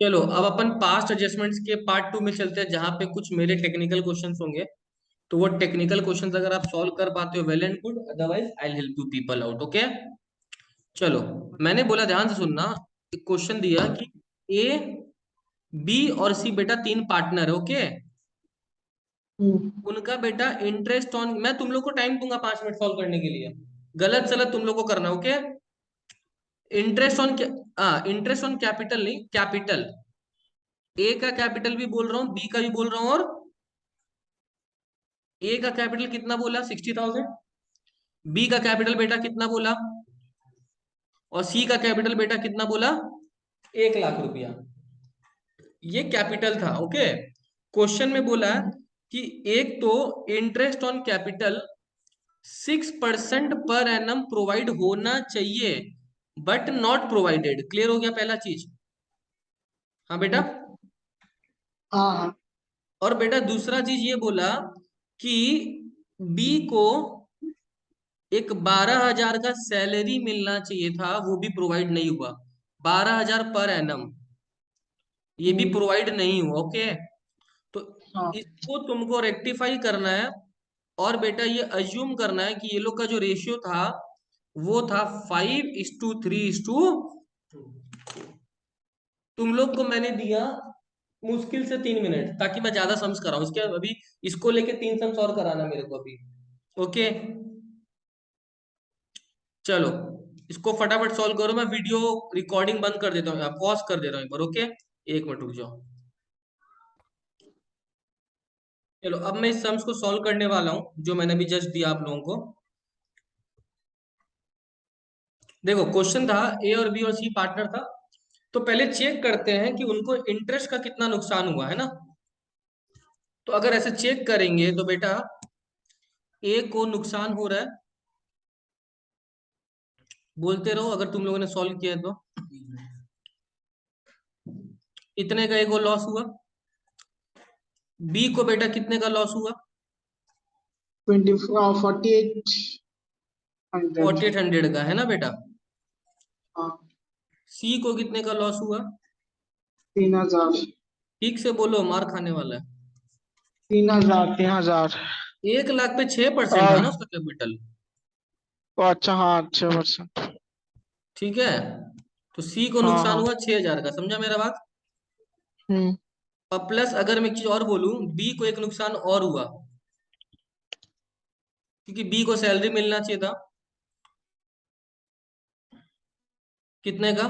चलो अब अपन past adjustments के पार्ट 2 में चलते हैं, जहां पे कुछ मेरे टेक्निकल क्वेश्चंस होंगे। तो वो टेक्निकल क्वेश्चंस अगर आप सॉल्व कर पाते हो well and good, otherwise I will help you people out. Okay, चलो। मैंने बोला ध्यान से सुनना। एक क्वेश्चन दिया कि ए, बी और सी बेटा तीन पार्टनर है। ओके, हम्म। उनका बेटा इंटरेस्ट ऑन, मैं तुम लोग को टाइम दूंगा 5 मिनट सॉल्व करने के लिए, गलत सलत तुम लोग को करना। Okay, interest on, interest on capital नहीं, कैपिटल। ए का कैपिटल भी बोल रहा हूँ, बी का भी बोल रहा हूँ। और ए का कैपिटल कितना बोला? 60,000। बी का कैपिटल बेटा कितना बोला? और सी का कैपिटल बेटा कितना बोला? 1 लाख रुपया। ये कैपिटल था। ओके, क्वेश्चन में बोला कि एक तो interest on capital 6% per annum provide होना चाहिए, बट नॉट प्रोवाइडेड। क्लियर हो गया पहला चीज? हाँ बेटा। हाँ हाँ। और बेटा दूसरा चीज ये बोला कि बी को एक 12,000 का सैलरी मिलना चाहिए था, वो भी प्रोवाइड नहीं हुआ। 12,000 पर एनम, ये भी हम्म, प्रोवाइड नहीं हुआ। ओके, तो हाँ। इसको तुमको रेक्टिफाई करना है। और बेटा ये अज्यूम करना है कि ये लोग का जो रेशियो था वो था 5:3:2। तुम लोग को मैंने दिया मुश्किल से 3 मिनट, ताकि मैं ज्यादा सम्स कराऊं इसके। अभी इसको लेके 3 सम्स और कराना मेरे को अभी। ओके, चलो इसको फटाफट सॉल्व करो। मैं वीडियो रिकॉर्डिंग बंद कर देता हूँ, पॉज कर दे रहा हूँ एक बार। ओके, 1 मिनट रुक जाओ। चलो अब मैं इस सम्स को सॉल्व करने वाला हूँ जो मैंने अभी जस्ट दिया आप लोगों को। देखो क्वेश्चन था ए और बी और सी पार्टनर था। तो पहले चेक करते हैं कि उनको इंटरेस्ट का कितना नुकसान हुआ है ना। तो अगर ऐसे चेक करेंगे तो बेटा ए को नुकसान हो रहा है, बोलते रहो अगर तुम लोगों ने सॉल्व किया है तो। इतने का ए को लॉस हुआ। बी को बेटा कितने का लॉस हुआ? 4800। 4800 का है ना बेटा। हाँ। सी को कितने का लॉस हुआ? 3000। ठीक से बोलो, मार खाने वाला है। 3000 3000। 1 लाख पे 6% था और ना उसका कैपिटल। अच्छा, हाँ, 6%। ठीक है, तो सी को हाँ नुकसान हाँ। हुआ 6,000 का। समझा मेरा बात? हम्म। और प्लस अगर मैं एक चीज और बोलूं, बी को एक नुकसान और हुआ, क्योंकि बी को सैलरी मिलना चाहिए था। कितने का?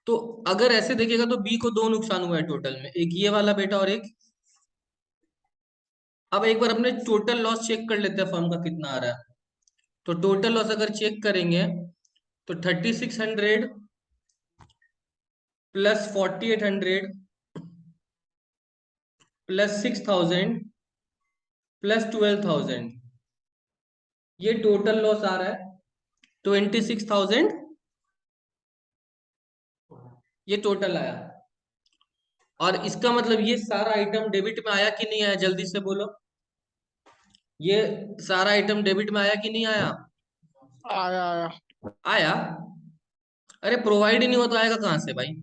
तो अगर ऐसे देखिएगा तो बी को दो नुकसान हुआ है टोटल में, एक ये वाला बेटा और एक। अब एक बार अपने टोटल लॉस चेक कर लेते हैं फर्म का कितना आ रहा है। तो टोटल लॉस अगर चेक करेंगे तो 3600 प्लस 4800 प्लस 6000 प्लस 12,000, ये टोटल लॉस आ रहा है 26,000। ये टोटल आया। और इसका मतलब ये सारा आइटम डेबिट में आया कि नहीं आया? जल्दी से बोलो, ये सारा आइटम डेबिट में आया कि नहीं आया? आया आया। आया। अरे प्रोवाइड ही नहीं हो तो आएगा कहाँ से भाई?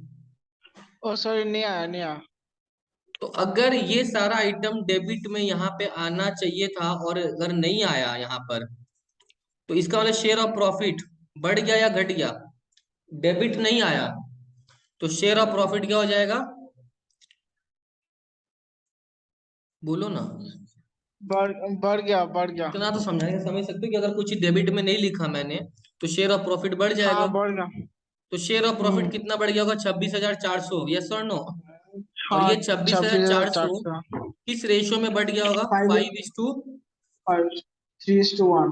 ओ सॉरी, नहीं आया नहीं आया। तो अगर ये सारा आइटम डेबिट में यहाँ पे आना चाहिए था और अगर नहीं आया यहाँ पर, तो इसका मतलब शेयर ऑफ प्रॉफिट बढ़ गया या घट गया? डेबिट नहीं आया, तो शेयर ऑफ प्रॉफिट क्या हो जाएगा? बोलो ना। बढ़ बढ़ गया बढ़ गया। इतना तो समझाने समझ सकते हो कि अगर कुछ डेबिट में नहीं लिखा मैंने तो शेयर ऑफ प्रॉफिट बढ़ जाएगा। हाँ, बढ़ गया। तो शेयर ऑफ प्रॉफिट हम्म। कितना बढ़ गया होगा? 26,400। यस और नो? और हाँ, ये छब्बीस हजार चार सौ 26,400। किस रेशियो में बढ़ गया होगा? Five 5:, five 3:1।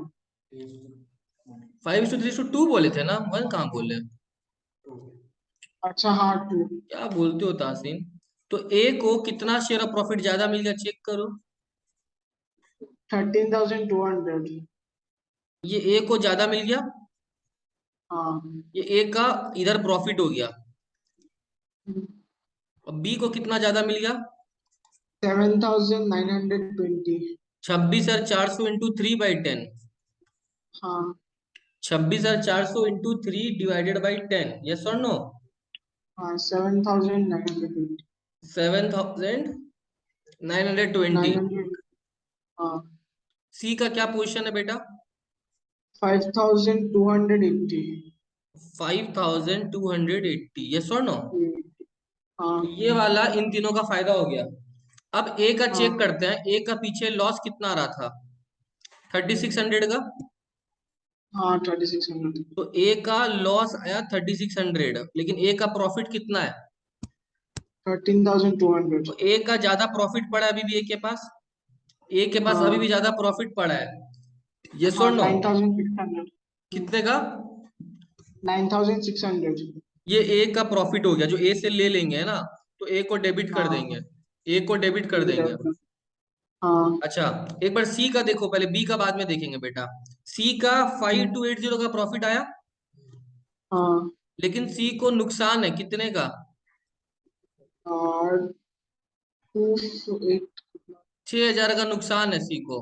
5:3:2 बोले थे ना, 1 कहाँ बोले? अच्छा, हाँ, 2। क्या बोलते हो तासीन? तो ए को कितना शेयर ऑफ प्रॉफिट ज्यादा मिल गया, चेक करो। 13,200। ये ए को ज्यादा मिल गया। हाँ। ये ए का इधर प्रॉफिट हो गया। हम्म। और बी को कितना ज्यादा मिल गया? 7,920। 26,400 इंटू 3/10। हाँ। 26,400 इंटू 3 डिवाइडेड बाई 10, यस और नो? हाँ 7,920 7,920। 900 हाँ सी का क्या पोजीशन है बेटा? 5,280 5,280, यस और नो? तो हाँ ये वाला इन तीनों का फायदा हो गया। अब ए का चेक हाँ करते हैं, ए का पीछे लॉस कितना आ रहा था? 3,600 का। हाँ 2,600 तो ए का लॉस आया 3,600, लेकिन ए का प्रॉफिट कितना है? 13,200 तो ए का ज्यादा प्रॉफिट पड़ा है अभी भी ए के पास। ए के पास अभी भी हाँ ज्यादा प्रॉफिट पड़ा है, यस और हाँ नो? 9,600 कितने का? 9,600 ये ए का प्रॉफिट हो गया जो ए से ले लेंगे, है ना? तो ए को डेबिट कर देंगे। हाँ ए को डेबिट कर देंगे। हाँ अच्छा, एक बार सी का देखो, पहले बी का बाद में देखेंगे बेटा। सी का 5,280 का प्रॉफिट आया, हाँ लेकिन सी को नुकसान है कितने का? और 208 6,000 का नुकसान है सी को।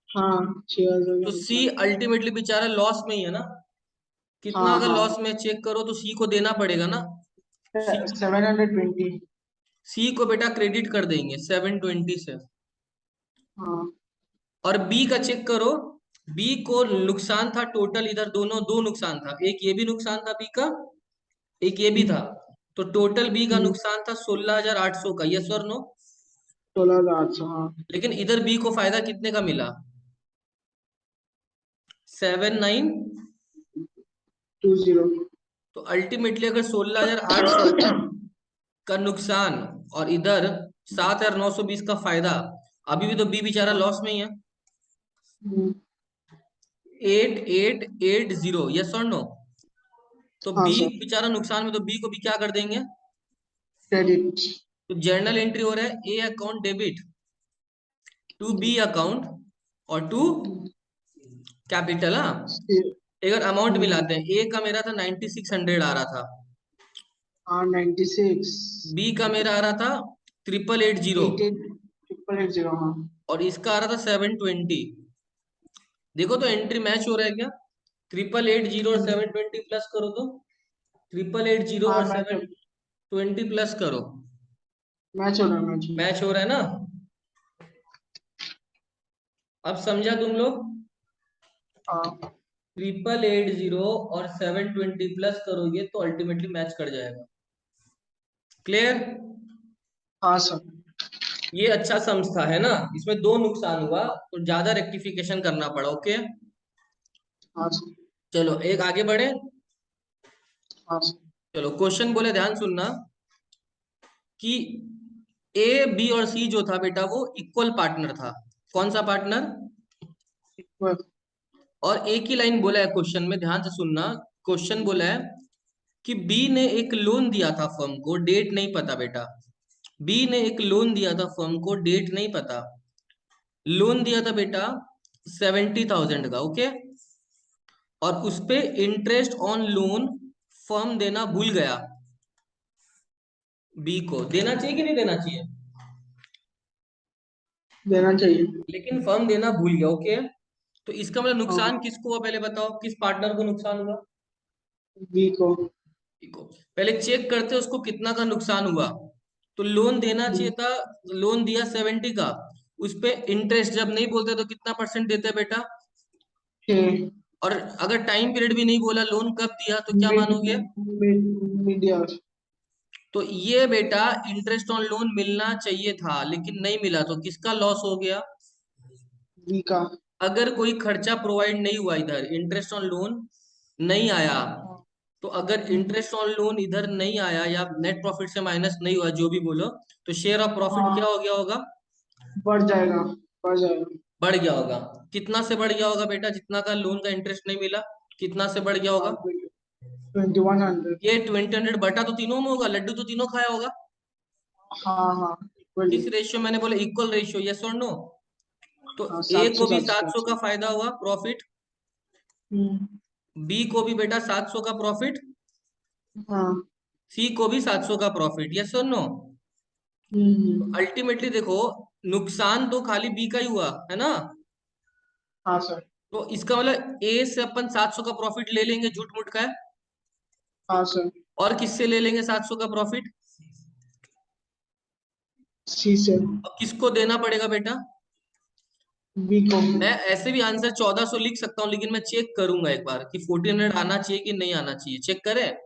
हाँ 6,000 तो का सी नुकसान अल्टीमेटली बेचारा लॉस में ही है ना। कितना हाँ अगर हाँ लॉस में चेक करो तो सी को देना पड़ेगा ना। सी 720 सी को बेटा क्रेडिट कर देंगे 720 से। हाँ और बी का चेक करो, बी को नुकसान था टोटल, इधर दोनों दो नुकसान था, एक ये भी नुकसान था बी का, एक ये भी था। तो टोटल बी का नुकसान था 16,800 का, यस और नो? 16,800 हाँ लेकिन इधर बी को फायदा कितने का मिला? 7,9। 20 तो अल्टीमेटली अगर 16,800 का नुकसान और इधर 7,920 का फायदा, अभी भी तो बी बेचारा लॉस में ही है। 8,880, यस और नो? तो हाँ बी सर बेचारा नुकसान में, तो बी को भी क्या कर देंगे? क्रेडिट तो जर्नल एंट्री हो रहा है A account debit to B account और टू कैपिटल। हाँ, अगर अमाउंट मिलाते हैं, ए का मेरा था 9,600 आ रहा था, हाँ 96 बी का मेरा आ रहा था 8,880, 88,880 हाँ और इसका आ रहा था 720। देखो तो एंट्री मैच हो रहा है क्या? 8,880 और 720 प्लस करो तो 8,880 हाँ और 720 प्लस करो, मैच हो रहा है मैच मैच हो रहा है ना? अब समझा तुम लोग? हाँ 8,880 और 720 प्लस करोगे तो अल्टीमेटली मैच कर जाएगा। क्लियर? हाँ सर ये अच्छा समझता है ना, इसमें दो नुकसान हुआ तो ज्यादा रेक्टिफिकेशन करना पड़ा, ओके। हाँ सर चलो एक आगे बढ़े। हाँ सर चलो क्वेश्चन बोले, ध्यान सुनना कि ए बी और सी जो था बेटा वो इक्वल पार्टनर था। कौन सा पार्टनर? बस और एक ही लाइन बोला है क्वेश्चन में, ध्यान से सुनना। क्वेश्चन बोला है कि बी ने एक लोन दिया था फर्म को, डेट नहीं पता बेटा। बी ने एक लोन दिया था फर्म को, डेट नहीं पता। लोन दिया था बेटा 70,000 का, ओके। और उस पे इंटरेस्ट ऑन लोन फर्म देना भूल गया। बी को देना चाहिए कि नहीं देना चाहिए? देना चाहिए लेकिन फर्म देना भूल गया, ओके। तो इसका मतलब हाँ नुकसान किसको हुआ, पहले बताओ, किस पार्टनर को नुकसान हुआ? बी को को पहले चेक करते हैं उसको कितना का नुकसान हुआ। तो लोन देना चाहिए था, लोन दिया 70 का, उस पे इंटरेस्ट जब नहीं बोलते तो कितना परसेंट देते हैं बेटा? 6 और अगर टाइम पीरियड भी नहीं बोला लोन कब दिया तो क्या मिड मानोगे? मिड मिड ईयर तो ये बेटा इंटरेस्ट ऑन लोन मिलना चाहिए था लेकिन नहीं मिला, तो किसका लॉस हो गया? बी का अगर कोई खर्चा प्रोवाइड नहीं हुआ, इधर इंटरेस्ट ऑन लोन नहीं आया, हाँ तो अगर इंटरेस्ट ऑन लोन इधर नहीं आया या नेट प्रॉफिट से माइनस नहीं हुआ, जो भी बोलो, तो शेयर ऑफ प्रॉफिट क्या हाँ, हो गया होगा? बढ़ जाएगा बढ़ जाएगा बढ़ गया होगा। कितना से बढ़ गया होगा बेटा? जितना का लोन का इंटरेस्ट नहीं मिला, कितना से बढ़ गया हाँ होगा? 2,100 ये 2,000 बटा तो तीनों में होगा, लड्डू तो तीनों खाया होगा। हाँ हाँ किस इक्वली रेशियो? मैंने बोला इक्वल रेशियो, यस और नो? तो हाँ ए 700 को भी 700 700 का फायदा हुआ प्रॉफिट, हम्म बी को भी बेटा 700 का प्रॉफिट, हाँ सी को भी 700 का प्रॉफिट, यस और नो? हम्म अल्टीमेटली देखो, नुकसान तो खाली बी का ही हुआ है ना। हाँ सर तो इसका मतलब ए से अपन 700 का प्रॉफिट ले लेंगे, झूठ मूठ का है। हाँ सर। और किससे ले लेंगे 700 का प्रॉफिट? सी से। अब किसको देना पड़ेगा बेटा? बी को। मैं ऐसे भी आंसर 1400 लिख सकता हूँ, लेकिन मैं चेक करूंगा एक बार कि 1400 आना चाहिए कि नहीं आना चाहिए। चेक करें,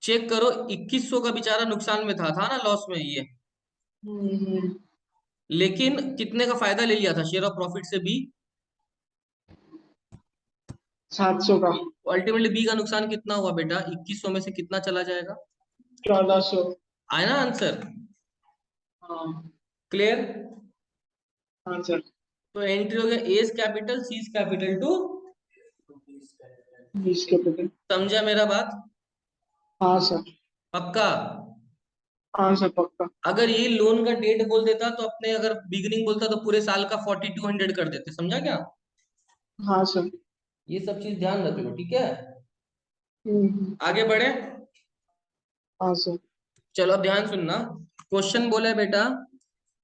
चेक करो। 2100 का बेचारा नुकसान में था ना, लॉस में ये। हम्म। लेकिन कितने का फायदा ले लिया था शेयर ऑफ प्रॉफिट से बी? 700 का। अल्टीमेटली बी का नुकसान कितना हुआ बेटा? 2100 में से कितना चला जाएगा? 1400। आया ना आंसर? हाँ। क्लियर? हाँ सर। तो एंट्री हो गया as capital C's capital to. 20 capital. समझा मेरा बात? हाँ सर। पक्का? हाँ सर पक्का। अगर ये लोन का डेट बोल देता तो अपने, अगर बिगनिंग बोलता तो पूरे साल का 4200 कर देते। समझा क्या? हाँ सर। ये सब चीज ध्यान रख लो, ठीक है? हम्म। आगे बढ़े। हाँ सर। चलो अब ध्यान सुनना। क्वेश्चन बोला है बेटा,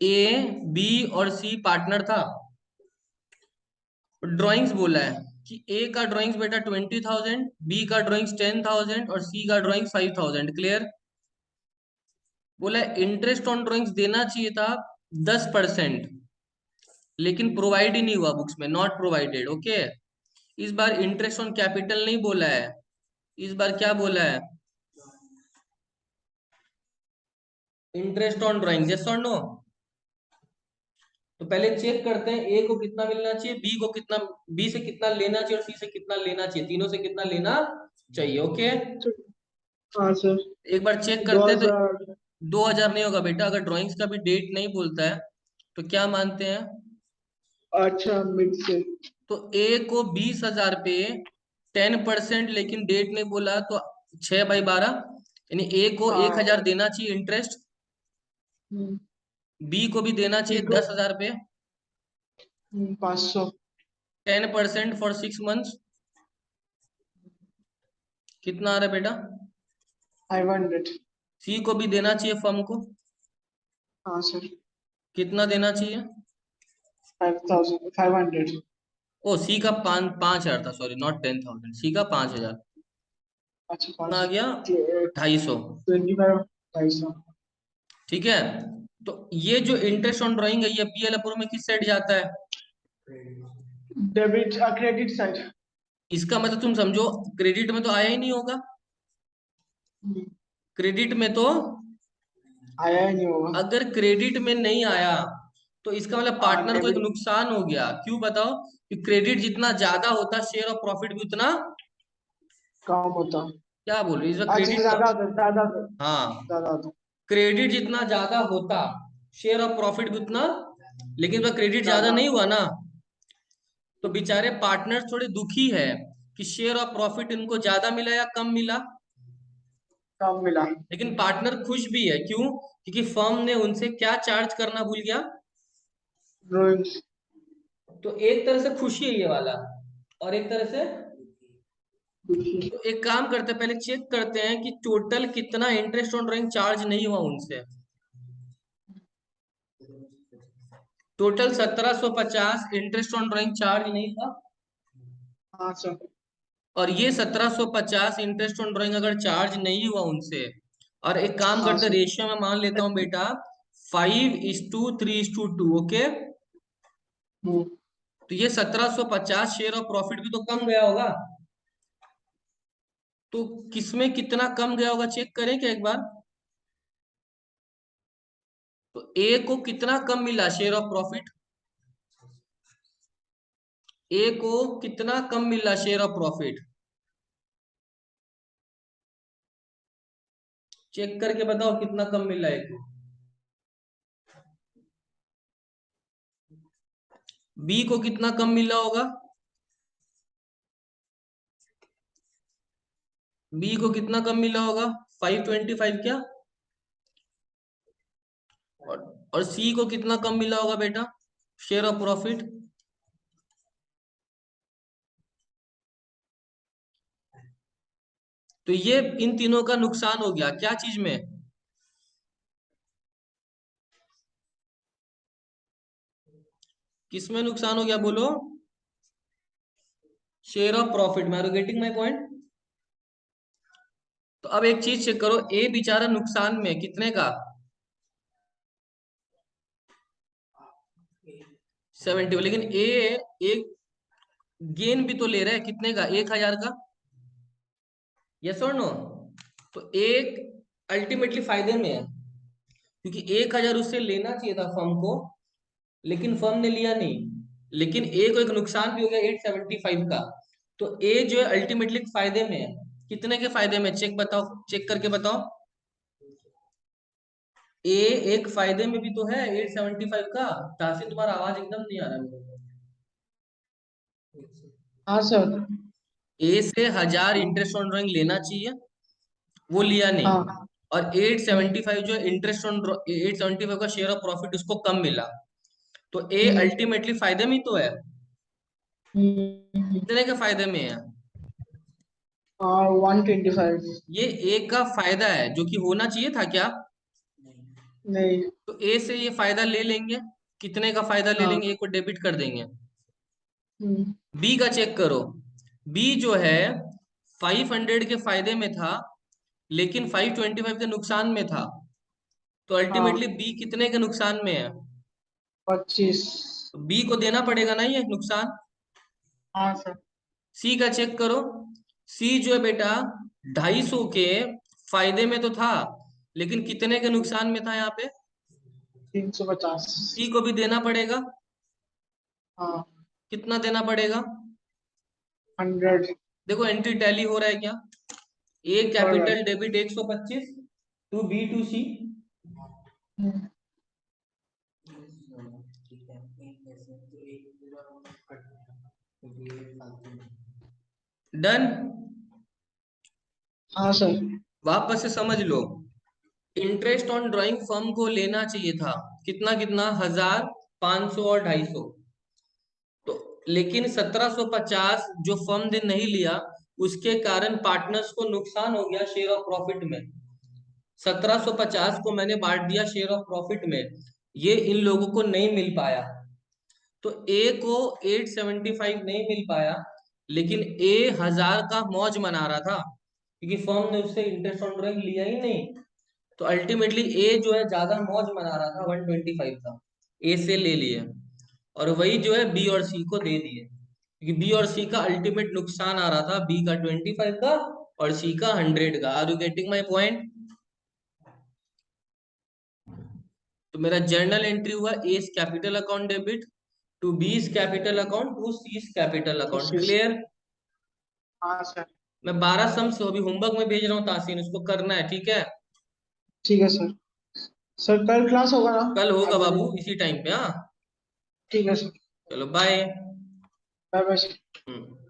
ए बी और सी पार्टनर था। ड्राइंग्स बोला है कि ए का ड्राइंग्स बेटा 20,000, बी का ड्राइंग्स 10,000 और सी का ड्राइंग्स 5,000। क्लियर? बोला है इंटरेस्ट ऑन ड्राइंग्स देना चाहिए था 10%, लेकिन प्रोवाइड ही नहीं हुआ बुक्स में, नॉट प्रोवाइडेड। ओके। इस बार इंटरेस्ट ऑन कैपिटल नहीं बोला है, इस बार क्या बोला है? Interest on drawing. यस और नो? तो पहले चेक करते हैं ए को कितना मिलना चाहिए, बी को कितना, बी से कितना लेना चाहिए और सी से कितना लेना चाहिए, तीनों से कितना लेना चाहिए। ओके। हाँ सर। एक बार चेक दो करते हैं। तो हजार 2000 नहीं होगा बेटा, अगर ड्राइंग्स का भी डेट नहीं बोलता है तो क्या मानते हैं? अच्छा मिड से। तो ए को 20,000 पे 10%, लेकिन डेट नहीं बोला तो 6/12, यानी ए को हाँ। 1,000 देना चाहिए इंटरेस्ट, हम्म। बी को भी देना बी चाहिए को 10,000 पे, 500। 10% फॉर 6 मंथ्स। कितना आ रहा है बेटा? 500। सी को भी देना चाहिए फर्म को। हाँ सर। कितना देना चाहिए? 5000 500। ओ, सी का 5,000 था, सॉरी, नॉट 10,000, सी का 5,000। अच्छा कितना आ 5। गया? 250। 25 250। ठीक है। तो ये जो इंटरेस्ट ऑन ड्राइंग है, ये पीएल अप्रूव में किस साइड जाता है? Debit credit side. इसका मतलब तुम समझो, क्रेडिट में तो आया ही नहीं होगा। क्रेडिट में तो, आया ही नहीं होगा। अगर क्रेडिट में नहीं आया तो इसका मतलब हाँ पार्टनर को एक डेबिट नुकसान हो गया। क्यों बताओ? कि क्रेडिट जितना ज्यादा होता शेयर ऑफ प्रॉफिट भी उतना, कम होता। क्या बोल रहे हो, इसमें अच्छा क्रेडिट का। ज्यादा होता ज्यादा होता। हाँ, ज्यादा होता। क्रेडिट जितना ज्यादा होता शेयर ऑफ प्रॉफिट भी उतना, लेकिन वह क्रेडिट ज्यादा ज्यादा। नहीं हुआ ना। तो बेचारे पार्टनर थोड़े दुखी है कि शेयर ऑफ प्रॉफिट इनको ज्यादा मिला या कम मिला। कम मिला। लेकिन पार्टनर खुश भी है, क्यों? क्योंकि फर्म ने उनसे क्या चार्ज करना भूल गया। ड्राइंग्स। तो एक तरह से खुशी है ये वाला, और एक तरह से, तो एक काम करते हैं, पहले चेक करते हैं कि टोटल कितना इंटरेस्ट ऑन ड्राइंग चार्ज नहीं हुआ उनसे। Total 1750 interest on drawing charge नहीं था। हाँ सर। और ये 1750 इंटरेस्ट ऑन ड्राइंग अगर चार्ज नहीं हुआ उनसे, और एक काम हाँ करते, सर। रेशियो में मान लेता हूं बेटा 5:3:2। ओके। हम्म। तो ये 1750 शेयर ऑफ प्रॉफिट भी तो कम गया होगा। तो किसमें कितना कम गया होगा चेक करें क्या एक बार? तो ए को कितना कम मिला शेयर ऑफ प्रॉफिट? ए को कितना कम मिला शेयर ऑफ प्रॉफिट? चेक करके बताओ कितना कम मिला ए को। बी को कितना कम मिला होगा? बी को कितना कम मिला होगा? 525 क्या? और सी को कितना कम मिला होगा बेटा शेयर ऑफ प्रॉफिट? तो ये इन तीनों का नुकसान हो गया क्या चीज में? किसमें नुकसान हो गया बोलो? शेयर ऑफ प्रॉफिट में। Are you getting my point? तो अब एक चीज चेक करो, ए बेचारा नुकसान में कितने का, 70, लेकिन ए एक गेन भी तो ले रहा है कितने का, 1000 का। यस और नो? तो एक अल्टीमेटली फायदे में है, क्योंकि 1000 उससे लेना चाहिए था फर्म को, लेकिन फर्म ने लिया नहीं। लेकिन ए को एक नुकसान भी हो गया 875 का। तो ए जो है अल्टीमेटली फायदे में है। कितने के फायदे में, चेक बताओ, चेक करके बताओ। ए एक फायदे में भी तो है 875 का। तासी तुम्हारा आवाज एकदम नहीं आ रहा मेरे को। हाँ सर। ए से 1000 इंटरेस्ट ऑन ड्राइंग लेना चाहिए, वो लिया नहीं। हाँ। और 875 जो इंटरेस्ट ऑन 875 का शेयर ऑफ प्रॉफिट उसको कम मिला। तो ए हम्म, अल्टीमेटली फायदे में ही तो है। हम्म, कितने के फायदे में है? हाँ 125। ये ए का फायदा है, जो कि होना चाहिए था क्या? नहीं। तो ए से ये फायदा ले लेंगे। कितने का फायदा ले हाँ। लेंगे, ए को डेबिट कर देंगे। हम्म, बी का चेक करो। बी जो है 500 के फायदे में था, लेकिन 525 के नुकसान में था। तो अल्टीमेटली हाँ बी कितने के नुकसान में है? 25। तो बी को देना पड़ेगा ना ये नुकसान। हाँ सर। सी का चेक करो। सी जो है बेटा 250 के फायदे में तो था, लेकिन कितने के नुकसान में था यहाँ पे? 350। सी को भी देना पड़ेगा। हाँ। कितना देना पड़ेगा? 100। देखो एंट्री टैली हो रहा है क्या? ए हो रहा है। Capital debit 125 to B to C. Hmm, done. हाँ सर। वापस से समझ लो, इंटरेस्ट ऑन ड्राइंग फर्म को लेना चाहिए था कितना कितना, 1000, 500 और 250। तो लेकिन 1750 जो फर्म ने नहीं लिया, उसके कारण पार्टनर्स को नुकसान हो गया शेयर ऑफ प्रॉफिट में। 1750 को मैंने बांट दिया शेयर ऑफ प्रॉफिट में, ये इन लोगों को नहीं मिल पाया। तो ए को 875 नहीं मिल पाया, लेकिन ए 1000 का मौज मना रहा था, क्योंकि फर्म ने उससे इंटरेस्ट ऑन ड्राइंग लिया ही नहीं। तो अल्टीमेटली ए जो है ज्यादा मौज मना रहा था 125 का, ए से ले लिए। और वही जो है बी और सी को दे दिए, क्योंकि बी और सी का अल्टीमेट नुकसान आ रहा था, बी का 25 का और सी का 100 का। Are you getting my point? तो मेरा जर्नल एंट्री हुआ as capital account debit to B's capital account to C's capital account. कोशिश। क्लियर? हाँ सर। मैं 12 सम से अभी होमवर्क में भेज रहा हूँ तासीन, उसको करना है, ठीक है? ठीक है सर। सर कल क्लास होगा ना? कल होगा 8 बजे। बाबू इसी टाइम पे। हाँ, ठीक है सर। चलो बाय। Bye bye sir.